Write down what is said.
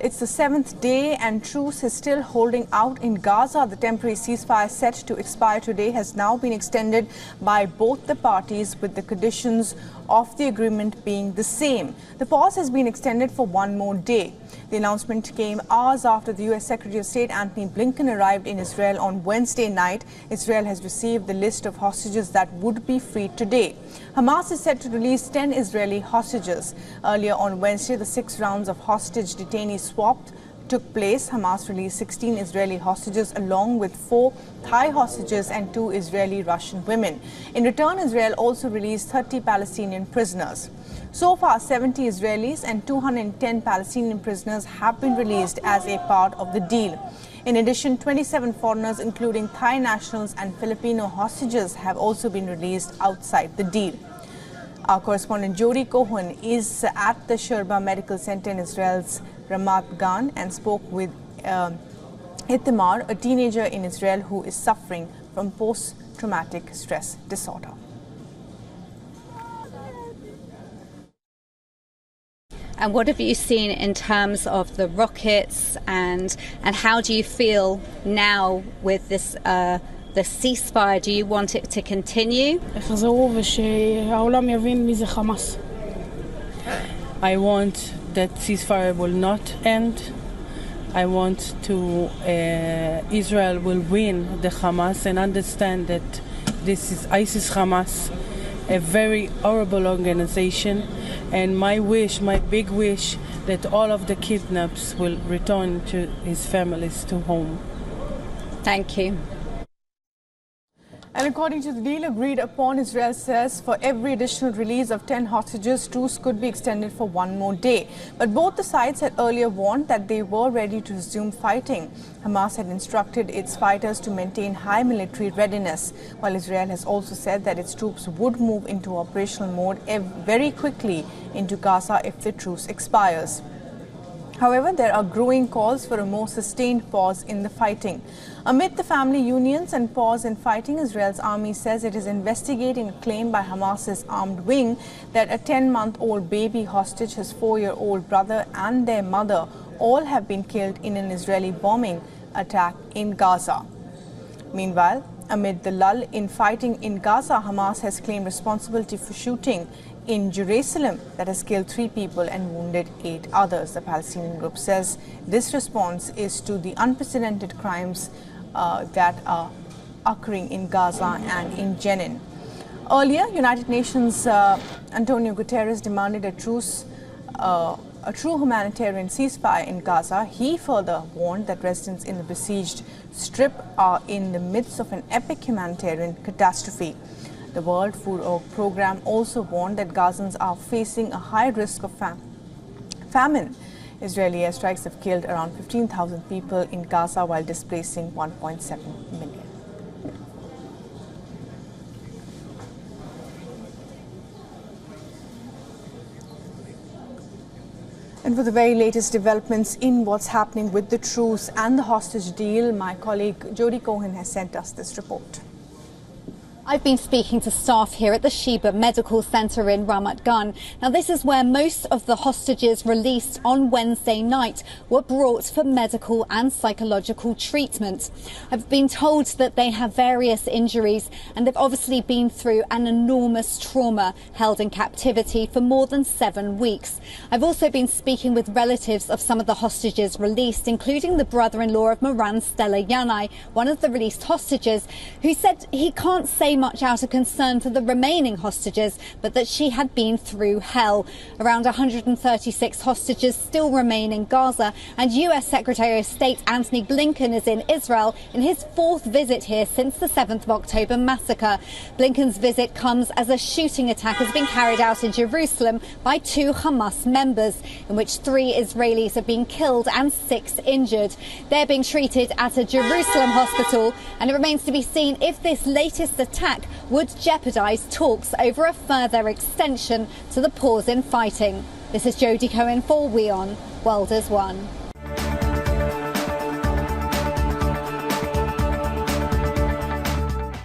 It's the 7th day and truce is still holding out in Gaza. The temporary ceasefire set to expire today has now been extended by both the parties, with the conditions of the agreement being the same. The pause has been extended for one more day. The announcement came hours after the U.S. Secretary of State Antony Blinken arrived in Israel on Wednesday night. Israel has received the list of hostages that would be freed today. Hamas is set to release 10 Israeli hostages. Earlier on Wednesday, the 6 rounds of hostage detainees swap took place. Hamas released 16 Israeli hostages along with 4 Thai hostages and 2 Israeli Russian women. In return, Israel also released 30 Palestinian prisoners. So far, 70 Israelis and 210 Palestinian prisoners have been released as a part of the deal. In addition, 27 foreigners, including Thai nationals and Filipino hostages, have also been released outside the deal. Our correspondent Jody Cohen is at the Sherba Medical Center in Israel's Ramat Gan and spoke with Itamar, a teenager in Israel who is suffering from post-traumatic stress disorder. And what have you seen in terms of the rockets, and how do you feel now with this the ceasefire? Do you want it to continue? I want that ceasefire will not end. I want to Israel will win the Hamas and understand that this is ISIS-Hamas, a very horrible organization. And my wish, my big wish, that all of the kidnaps will return to his families to home. Thank you. And according to the deal agreed upon, Israel says for every additional release of 10 hostages, truce could be extended for one more day. But both the sides had earlier warned that they were ready to resume fighting. Hamas had instructed its fighters to maintain high military readiness, while Israel has also said that its troops would move into operational mode very quickly into Gaza if the truce expires. However, there are growing calls for a more sustained pause in the fighting. Amid the family unions and pause in fighting, Israel's army says it is investigating a claim by Hamas's armed wing that a 10-month-old baby hostage, his 4-year-old brother and their mother all have been killed in an Israeli bombing attack in Gaza. Meanwhile, amid the lull in fighting in Gaza, Hamas has claimed responsibility for shooting in Jerusalem that has killed 3 people and wounded 8 others. The Palestinian group says this response is to the unprecedented crimes that are occurring in Gaza and in Jenin. Earlier, United Nations Antonio Guterres demanded a truce, a true humanitarian ceasefire in Gaza. He further warned that residents in the besieged Strip are in the midst of an epic humanitarian catastrophe. The World Food Programme also warned that Gazans are facing a high risk of famine. Israeli airstrikes have killed around 15,000 people in Gaza while displacing 1.7 million. And for the very latest developments in what's happening with the truce and the hostage deal, my colleague Jody Cohen has sent us this report. I've been speaking to staff here at the Sheba Medical Center in Ramat Gan. Now, this is where most of the hostages released on Wednesday night were brought for medical and psychological treatment. I've been told that they have various injuries and they've obviously been through an enormous trauma, held in captivity for more than 7 weeks. I've also been speaking with relatives of some of the hostages released, including the brother-in-law of Moran Stella Yanai, one of the released hostages, who said he can't say much out of concern for the remaining hostages, but that she had been through hell. Around 136 hostages still remain in Gaza, and US Secretary of State Antony Blinken is in Israel in his 4th visit here since the 7th of October massacre. Blinken's visit comes as a shooting attack has been carried out in Jerusalem by 2 Hamas members, in which 3 Israelis have been killed and 6 injured. They're being treated at a Jerusalem hospital, and it remains to be seen if this latest attack would jeopardize talks over a further extension to the pause in fighting. This is Jody Cohen for WION World as One.